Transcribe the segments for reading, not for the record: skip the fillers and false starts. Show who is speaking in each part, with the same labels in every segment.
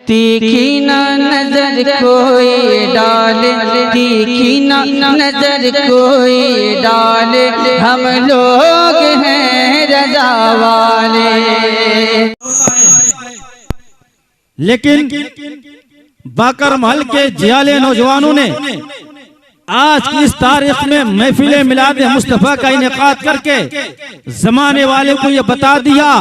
Speaker 1: तीखी ना नजर कोई डाले, तीखी ना नजर कोई डाले, हम लोग हैं रज़ा वाले।
Speaker 2: लेकिन बाकर महल के जियाले नौजवानों ने आज की इस तारीख में महफिल मिलाद मुस्तफ़ा का इनेकाद करके जमाने वाले को ये बता दिया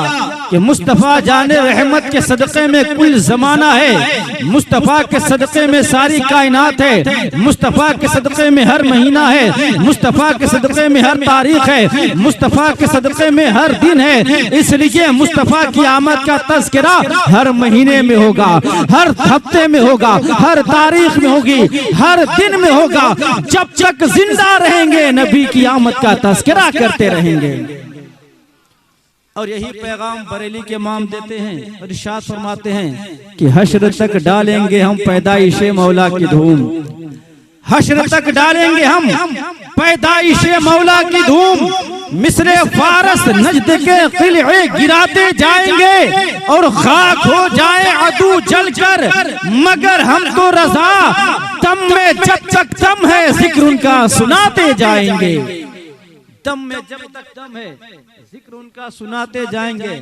Speaker 2: कि मुस्तफ़ा जाने रहमत के सदक़े में कुल जमाना है, मुस्तफ़ा के सदक़े में सारी कायनात है, मुस्तफ़ा के सदक़े में हर महीना है, मुस्तफ़ा के सदक़े में हर तारीख है, मुस्तफ़ा के सदक़े में हर दिन है। इसलिए मुस्तफ़ा की आमद का तज़किरा हर महीने में होगा, हर हफ्ते में होगा, हर तारीख में होगी, हर दिन में होगा। जब तक जिंदा रहेंगे नबी की आमद का तज़किरा करते रहेंगे। और यही पैगाम बरेली के इमाम देते हैं और इरशाद फरमाते हैं कि हश्र तक डालेंगे हम पैदाइशे मौला की धूम, हश्र तक डालेंगे हम पैदाइशे मौला की धूम। मिस्र फारस नजद के किले गिराते जाएंगे और खाक हो जाए अदू जलकर, मगर हम तो रज़ा दम में जब तक दम है जिक्र उनका सुनाते जाएंगे। दम में जब तक दम है जिक्र उनका सुनाते जाएंगे।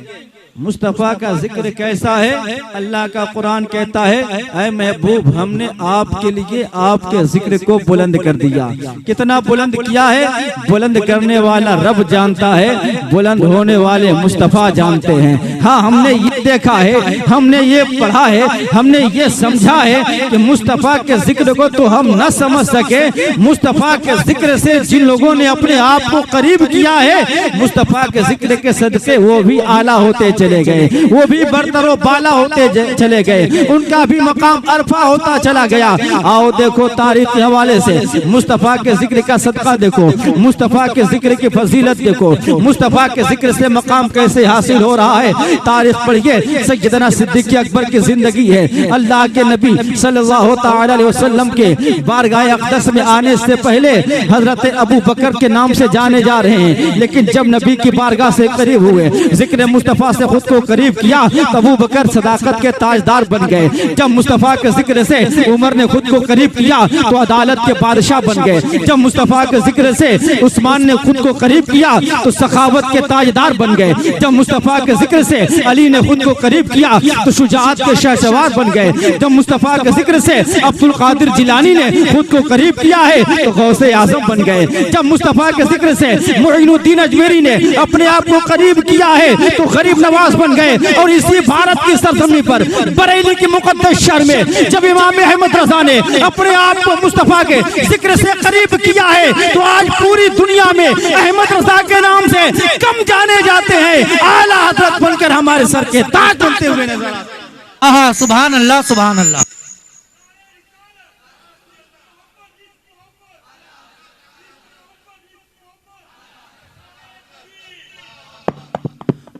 Speaker 2: मुस्तफ़ा का जिक्र कैसा है? अल्लाह का कुरान कहता है, ऐ महबूब हमने आपके लिए आपके जिक्र को बुलंद कर दिया। कितना बुलंद किया है? बुलंद करने वाला रब जानता है, बुलंद होने वाले मुस्तफ़ा जानते हैं। हाँ, हमने ये देखा है, हमने ये पढ़ा है, हमने ये समझा है कि मुस्तफ़ा के जिक्र को तो हम न समझ सके। मुस्तफ़ा के जिक्र से जिन लोगों ने अपने आप को करीब किया है, मुस्तफ़ा के जिक्र के सदके वो भी आला होते चले गए, वो भी बरतरो बाला होते चले गए, उनका भी मकाम अरफा होता चला गया। आओ देखो तारीख के हवाले से मुस्तफ़ा के जिक्र का सदका देखो, मुस्तफ़ा के जिक्र की फजीलत देखो, मुस्तफ़ा के जिक्र से मकाम कैसे हासिल हो रहा है। तारीख पढ़िए, सैयदना सिद्दीक़ अकबर की जिंदगी है। अल्लाह के नबी सल्लल्लाहु तआला अलैहि वसल्लम के बारगाह अक़दस में आने से पहले हजरत अबू बकर के नाम से जाने जा रहे हैं, लेकिन जब नबी की बारगाह से करीब हुए, जिक्र मुस्तफ़ा से खुद को करीब किया, तब अबू बकर सदाकत के ताजदार बन गए। जब मुस्तफ़ा के जिक्र से उमर ने खुद को करीब किया तो अदालत के बादशाह बन गए। जब मुस्तफ़ा के जिक्र से उस्मान ने खुद को करीब किया तो सखावत के ताजदार बन गए। जब मुस्तफ़ा के जिक्र से अली ने खुद को करीब किया तो शुजाअत के शहसवार बन गए। जब मुस्तफ़ा के जिक्र से अब्दुल कादिर जिलानी ने खुद को करीब किया है तो गौसे आज़म बन गए। जब मुस्तफ़ा के जिक्र से मुइनुद्दीन अजमेरी ने अपने आप को करीब किया है तो गरीब नवाज बन गए। और इसी भारत की सरजमी पर बरेली की मुकद्दस शहर में जब इमाम अहमद रज़ा ने अपने आप को मुस्तफ़ा के जिक्र से करीब किया है तो आज पूरी दुनिया में अहमद रज़ा के नाम से कम जाने जाते हैं, आला हज़रत बनकर हमारे सर के ताज बनते हुए नजर आते हैं।
Speaker 3: सुभान अल्लाह, सुभान अल्लाह।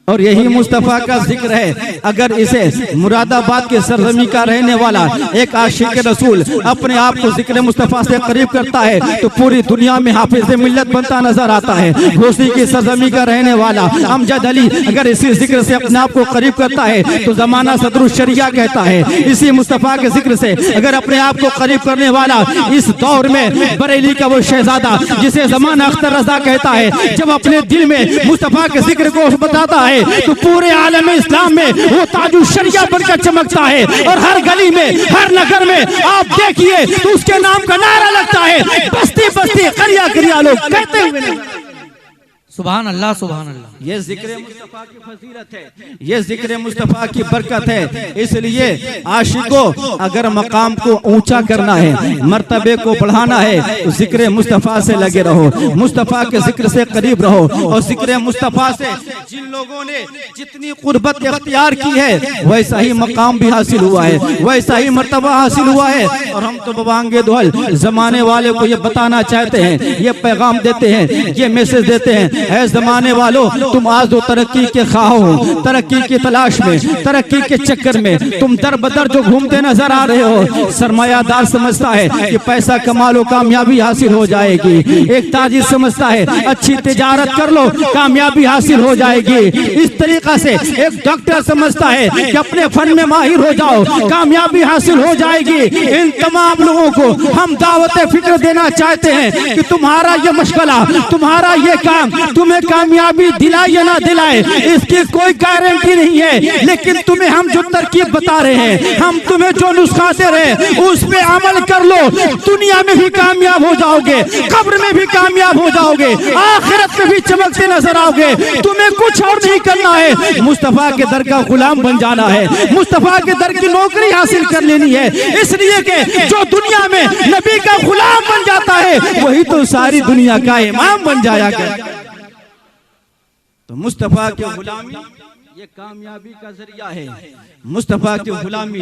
Speaker 2: और यही मुस्तफ़ा का जिक्र है। अगर इसे मुरादाबाद के सरजमी का रहने वाला एक आशिक रसूल अपने आप को जिक्र मुस्तफ़ा से करीब करता है तो पूरी दुनिया में हाफिज मिल्लत बनता नजर आता है। घोसी की सरजमी का रहने वाला अमजद अली अगर इसी जिक्र से अपने आप को करीब करता है तो जमाना सदरुल शरिया कहता है। इसी मुस्तफ़ा के जिक्र से अगर अपने आप को करीब करने वाला इस दौर में बरेली का वो शहजादा जिसे जमाना अख्तर रजा कहता है, जब अपने दिल में मुस्तफ़ा के जिक्र को बताता है तो पूरे आलम इस्लाम में वो ताजु शरिया बनकर चमकता है। और हर गली में, हर नगर में आप देखिए तो उसके नाम का नारा लगता है, बस्ती बस्ती करिया करिया लोग कहते हुए।
Speaker 3: सुभान अल्लाह, सुभान अल्लाह।
Speaker 2: ये जिक्र मुस्तफ़ा की फजीलत है, ये जिक्र मुस्तफ़ा की बरकत है। इसलिए आशिकों अगर मकाम को ऊंचा करना है, मर्तबे को बढ़ाना है तो जिक्र मुस्तफ़ा से लगे रहो, मुस्तफ़ा के जिक्र से करीब रहो। और जिक्र मुस्तफ़ा से जिन लोगों ने जितनी कुर्बत इख्तियार की है वैसा ही मकाम भी हासिल हुआ है, वैसा ही मर्तबा हासिल हुआ है। और हम तो बबांगे दोहल जमाने वाले को ये बताना चाहते हैं, ये पैगाम देते हैं, ये मैसेज देते हैं ऐ जमाने वालों, तुम आज दो तरक्की के ख्वाह हो, तरक्की की तलाश में, तरक्की के चक्कर में तुम दर बदर जो घूमते नजर आ रहे हो। सरमायादार समझता है कि पैसा कमा लो कामयाबी हासिल हो जाएगी, एक ताजिर समझता है अच्छी तिजारत कर लो कामयाबी हासिल हो जाएगी, इस तरीका से एक डॉक्टर समझता है कि अपने फन में माहिर हो जाओ कामयाबी हासिल हो जाएगी। इन तमाम लोगों को हम दावत फिक्र देना चाहते हैं कि तुम्हारा ये मशगला, तुम्हारा ये काम तुम्हें कामयाबी दिलाए या ना दिलाए इसकी कोई गारंटी नहीं है, लेकिन तुम्हें हम जो तरकीब बता रहे हैं, हम तुम्हें जो नुस्खा दे रहे हैं उस पे अमल कर लो, दुनिया में भी कामयाब हो जाओगे, कब्र में भी कामयाब हो जाओगे, आखिरत में भी चमकते नजर आओगे। तुम्हें कुछ और नहीं करना है, मुस्तफा के दर का गुलाम बन जाना है, मुस्तफा के दर की नौकरी हासिल कर लेनी है। इसलिए कि जो दुनिया में नबी का गुलाम बन जाता है वही तो सारी दुनिया का इमाम बन जाया करता। तो मुस्तफा की गुलामी ये कामयाबी का जरिया है। मुस्तफा की गुलामी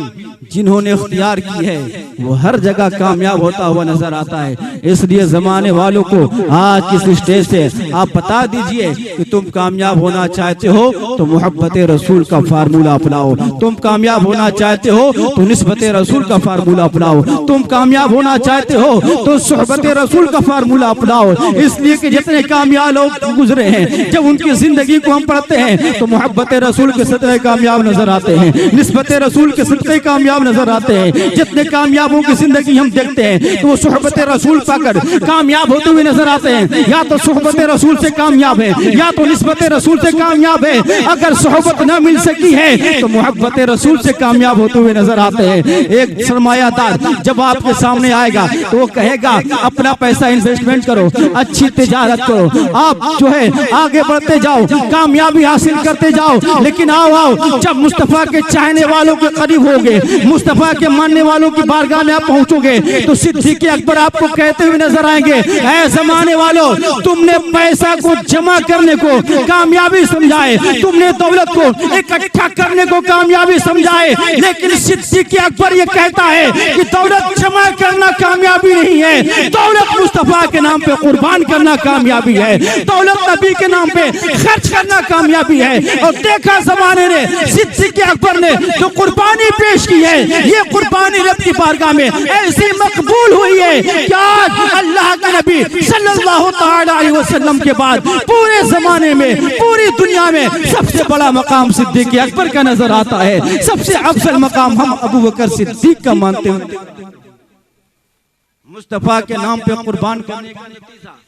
Speaker 2: जिन्होंने इख्तियार की है वो हर जगह कामयाब होता हुआ नजर आता है। इसलिए जमाने वालों को आज किस स्टेज से आप बता दीजिए कि तुम कामयाब होना चाहते हो तो मोहब्बत रसूल का फार्मूला अपनाओ, तुम कामयाब होना चाहते हो तो निस्बत रसूल का फार्मूला अपनाओ, तुम कामयाब होना चाहते हो तो सोहबत रसूल का फार्मूला अपनाओ। इसलिए कि जितने कामयाब लोग गुजरे हैं जब उनकी जिंदगी को हम पढ़ते हैं तो मोहब्बत रसूल के सदक़े कामयाब नजर आते हैं, निस्बत रसूल के सदक़े कामयाब नजर आते हैं। जितने कामयाबों की जिंदगी हम देखते हैं तो वो सोहबत रसूल पाकर कामयाब होते हुए नजर आते हैं। या तो सोहबत रसूल से कामयाब है या तो निस्बत रसूल से कामयाब है। अगर सोहबत न मिल सकी है तो मोहब्बत रसूल से कामयाब होते हुए नजर आते हैं। एक सरमायादार जब आपके सामने आएगा तो वो कहेगा अपना पैसा इन्वेस्टमेंट करो, अच्छी तिजारत करो, आप जो है आगे बढ़ते जाओ, कामयाबी हासिल करते जाओ। लेकिन आओ जब मुस्तफा के चाहने वालों के करीब होगे, मुस्तफा के मानने वालों की बारगाह में आप पहुंचोगे तो सिद्दीक़ अकबर आपको कहते हुए नजर आएंगे, ऐ जमाने वालों तुमने पैसा को जमा करने को कामयाबी समझाए, तुमने दौलत को इकट्ठा करने को कामयाबी समझाए, लेकिन सिद्दीक़ अकबर ये कहता है कि दौलत जमा करना कामयाबी नहीं है, दौलत मुस्तफा के नाम पे कुर्बान करना कामयाबी है, दौलत नबी के नाम पे खर्च करना कामयाबी है। और देखा जमाने ने सिद्दीक़ अकबर ने जो कुर्बानी पेश की है ये कुर्बानी रब की बारगाह में ऐसी मकबूल हुई है कि आज अल्लाह के नबी सल्लल्लाहु तआला अलैहि वसल्लम के बाद पूरे जमाने में पूरी दुनिया में सबसे बड़ा मकाम सिद्दीक़ अकबर का नजर आता है। सबसे अफजल मकाम हम अबू बकर सिद्दीक़ का मानते हैं। मुस्तफा के नाम पे कुर्बान करने का नतीजा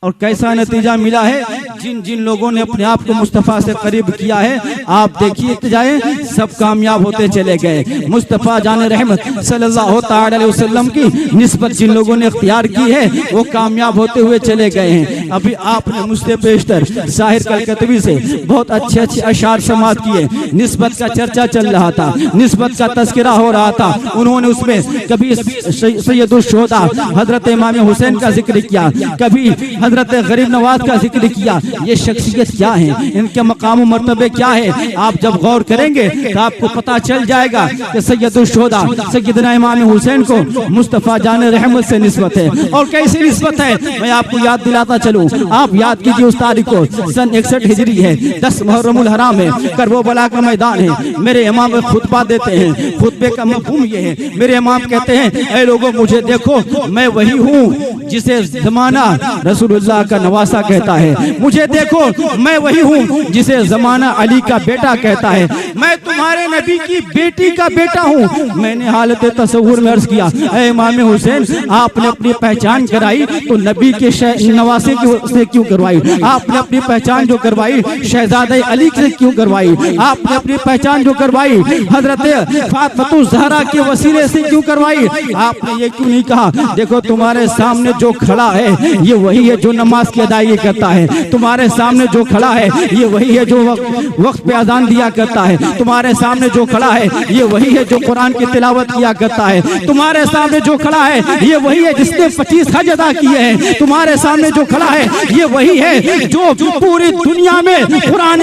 Speaker 2: और कैसा नतीजा मिला है, जिन जिन लोगों ने अपने आप को मुस्तफा से करीब किया है आप देखिए जाए सब कामयाब होते चले गए। मुस्तफा जान रहमत सल्लल्लाहु तआला अलैहि वसल्लम की निस्बत जिन लोगों ने इख्तियार की है वो कामयाब होते हुए चले गए हैं। अभी आपने मुझसे पेशतर साहिर कलकतवी से बहुत अच्छे अच्छे अशार समात किए, निस्बत का चर्चा चल रहा था, निस्बत का तस्करा हो रहा था। उन्होंने उसमें कभी सैयदुल शुहदा हजरत इमाम हुसैन का जिक्र किया, कभी हजरत गरीब नवाज का जिक्र किया। ये शख्सियत क्या है, इनके मकाम मर्तबे क्या है, आप जब गौर करेंगे तो आपको पता चल जाएगा कि सैयदुल शुहदा सैयदना इमाम हुसैन को मुस्तफा जान रहमत से निस्बत है। और कैसी निस्बत है मैं आपको याद दिलाता चलूं, आप याद कीजिए उस तारीख को सन 61 हिजरी है, 10 मुहर्रमुल हराम है, करबला का मैदान है। मेरे इमाम खुतबा देते हैं, खुतबे का मफहूम ये है, मेरे इमाम कहते हैं ऐ लोगों मुझे देखो मैं वही हूँ जिसे जमाना रसूलुल्लाह का नवासा कहता है, मुझे देखो मैं वही हूँ जिसे जमाना अली का बेटा कहता है, मैं तुम्हारे नबी की बेटी का बेटा हूँ। मैंने हालत तसव्वुर में अर्ज किया ऐ इमाम हुसैन आपने अपनी पहचान कराई तो नबी के नवासे से क्यों करवाई, आपने अपनी पहचान जो करवाई शहजादे अली से क्यों करवाई, आपने अपनी पहचान जो करवाई हजरत फातिमा ज़हरा के वसीले से क्यों करवाई, आपने ये क्यों नहीं कहा देखो तुम्हारे सामने जो खड़ा है ये वही है जो नमाज की अदायगी करता है, तुम्हारे सामने जो खड़ा है ये वही है जो वक्त पे अजान दिया करता है, तुम्हारे सामने जो खड़ा है ये वही है जो कुरान की तिलावत किया करता है, तुम्हारे सामने जो खड़ा है ये वही है जिसने 25 हज अदा किए हैं, तुम्हारे सामने जो खड़ा है ये वही है जो पूरी दुनिया में कुरान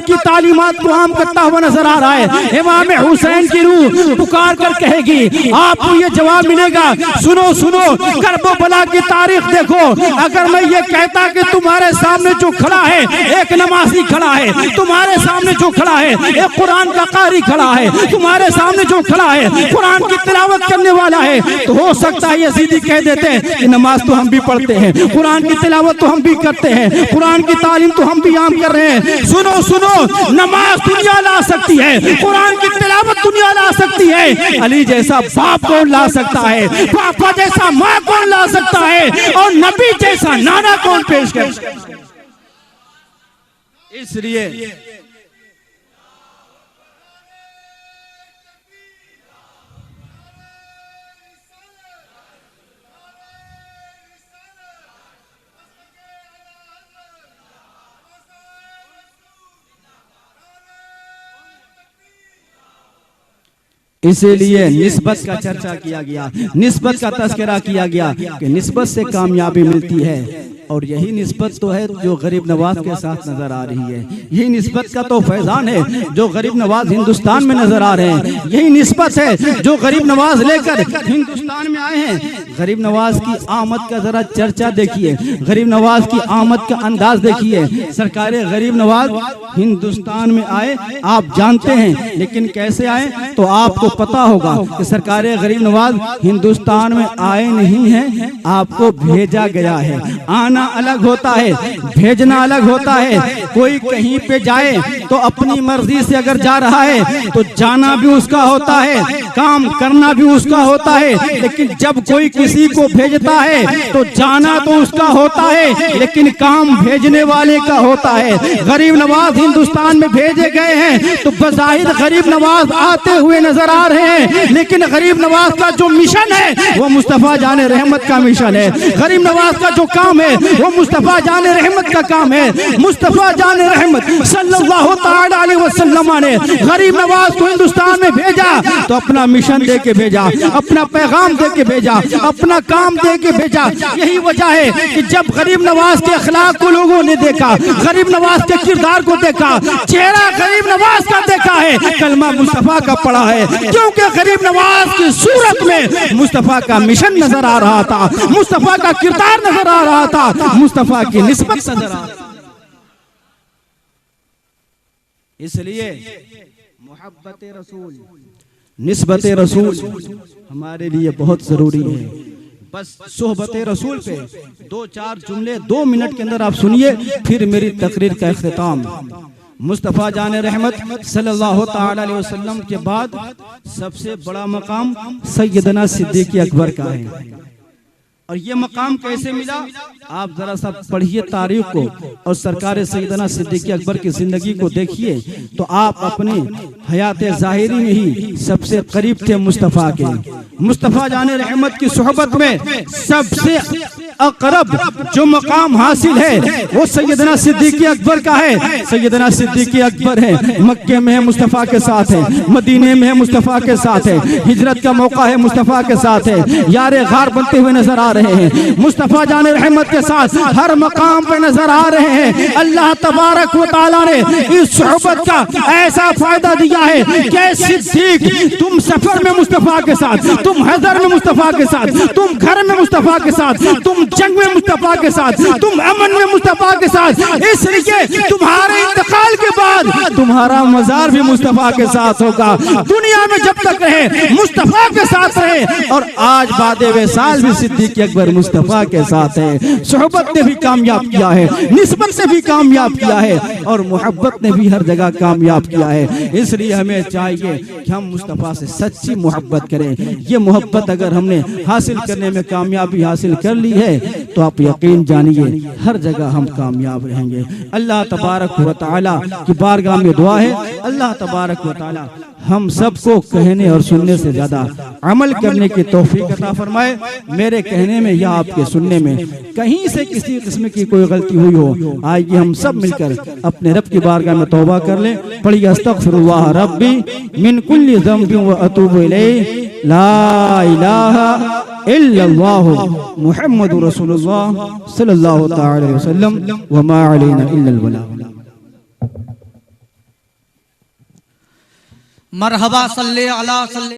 Speaker 2: की तालीमात को आम करता हुआ नजर आ रहा है। इमाम हुसैन की रूह पुकार कर कहेगी आपको ये जवाब मिलेगा, सुनो सुनो करबला की तारीख देखो, अगर मैं ये कहता कि तुम्हारे सामने जो खड़ा है एक नमाजी खड़ा है, तुम्हारे सामने जो खड़ा है एक कुरान का कारी खड़ा है, तुम्हारे सामने जो खड़ा है कुरान की तिलावत करने वाला है, तो हो सकता है यजीदी कह देते हैं कि नमाज तो हम भी पढ़ते हैं, कुरान की तिलावत तो हम भी करते हैं, कुरान की तालीम तो हम भी आम कर रहे हैं। सुनो सुनो, नमाज दुनिया ला सकती है, कुरान की तिलावत दुनिया ला सकती है, अली जैसा बाप कौन ला सकता है, पापा जैसा माँ कौन ला सकता है, और नबी जैसा नाना कौन पेश कर। इसलिए इसीलिए निस्बत का चर्चा किया गया, निस्बत का तस्करा किया गया कि निस्बत से कामयाबी मिलती है, और यही निस्बत तो है जो गरीब नवाज के साथ नजर आ रही है, यही निस्बत का तो फैजान है जो गरीब नवाज हिंदुस्तान में नजर आ रहे हैं, यही निस्बत है जो गरीब नवाज लेकर हिंदुस्तान में आए हैं। गरीब नवाज की आमद का जरा चर्चा देखिए, गरीब नवाज की आमद का अंदाज देखिए। सरकार गरीब नवाज हिंदुस्तान में आए आप जानते हैं, लेकिन कैसे आए तो आपको पता होगा कि सरकार गरीब नवाज हिंदुस्तान में आए नहीं है, आपको भेजा गया है। आना अलग होता है, भेजना अलग होता है। कोई कहीं पे जाए तो अपनी मर्जी से अगर जा रहा है तो जाना भी उसका होता है, काम करना भी उसका होता है, लेकिन जब कोई किसी को भेजता है तो जाना तो उसका होता है, लेकिन काम भेजने वाले का होता है। गरीब नवाज हिंदुस्तान में भेजे गए हैं तो बज़ाहिर गरीब नवाज आते हुए नजर आ रहे हैं, लेकिन गरीब नवाज का जो मिशन है वो मुस्तफा जाने रहमत का मिशन है। गरीब नवाज का जो काम है वो मुस्तफा जाने रहमत का काम है। मुस्तफा जाने रहमत सल्लल्लाहु तआला अलैहि वसल्लम ने गरीब नवाज को हिंदुस्तान में भेजा तो अपना मिशन दे के भेजा, अपना पैगाम दे के भेजा, अपना काम दे के भेजा। यही वजह है कि जब गरीब नवाज के अखलाक को लोगों ने देखा, गरीब नवाज के किरदार को देखा, चेहरा गरीब नवाज का देखा है, कलमा मुस्तफा का पढ़ा है, क्योंकि गरीब नवाज की सूरत में मुस्तफा का मिशन नजर आ रहा था, मुस्तफा का किरदार नजर आ रहा था, मुस्तफा की निस्बत नजर आ रही। इसलिए मोहब्बत रसूल, निस्बत रसूल हमारे लिए बहुत जरूरी है। बस सोहबत रसूल पे दो चार जुमले 2 मिनट के अंदर आप सुनिए, फिर मेरी तकरीर का इख्तिताम। मुस्तफा जाने रहमत सल्लल्लाहु तआला अलैहि वसल्लम के बाद सबसे बड़ा मकाम सैयदना सिद्दीक़ अकबर का है, और ये मकाम कैसे मिला आप जरा सा पढ़िए तारीख को और सरकार सैयदना सिद्दीक़ अकबर की जिंदगी को देखिए, तो आप अपने हयात ज़ाहिरी में ही सबसे करीब थे मुस्तफ़ा के। मुस्तफ़ा जाने रहमत की सोहबत में सबसे अकरब जो मकाम हासिल है वो सैयदना सिद्दीक़ अकबर का है। सैयदना सिद्दीक़ अकबर है, मक्के में है मुस्तफ़ा के साथ है, मदीने में है मुस्तफ़ा के साथ है, हिजरत का मौका है मुस्तफ़ा के साथ है, यारे गार बनते हुए नजर आ रहे हैं, मुस्तफा जाने रहमत के साथ हर मकाम पे नजर आ रहे हैं। अल्लाह तबारक व तआला ने इस सोहबत का ऐसा फायदा दिया है कि सिद्दीक तुम सफर में मुस्तफा के साथ, तुम हजर में मुस्तफा के साथ, तुम घर में मुस्तफा के साथ, तुम जंग में मुस्तफा के साथ, तुम अमन में मुस्तफा के साथ, इसलिए तुम्हारे इंतकाल के बाद तुम्हारा मजार भी मुस्तफा के साथ होगा। दुनिया में जब तक रहे मुस्तफा के साथ रहे, और आज बादे वसाल भी सिद्दीक़ अकबर मुस्तफा के साथ है। सोहबत ने भी कामयाब किया है, निस्बत से भी कामयाब किया है, और मोहब्बत ने भी हर जगह कामयाब किया है। इसलिए हमें चाहिए कि हम मुस्तफा से सच्ची मोहब्बत करें। ये मोहब्बत अगर हमने हासिल करने में कामयाबी हासिल कर ली है तो आप यकीन जानिए हर जगह हम कामयाब रहेंगे। अल्लाह तबारक व तआला की बारगाह में दुआ है, अल्लाह तबारक व तआला हम सबको कहने और सुनने से ज्यादा अमल करने की तौफीक अता फरमाए। मेरे कहने में या आपके सुनने में कहीं से किसी किस्म की कोई गलती हुई हो, आइए हम सब मिलकर अपने रब की बारगाह में तौबा कर लें। पढ़िए अस्तगफिरुल्लाह रब्बी मिन कुल्ली ज़ंबिन व अतूबु इलैहि, ला इलाहा इल्लल्लाहु मुहम्मदुर रसूलुल्लाह सल्लल्लाहु तआला अलैहि वसल्लम व मा अलैना इल्लल बलाग।
Speaker 3: मरहबा सल्ले अला सल्ले।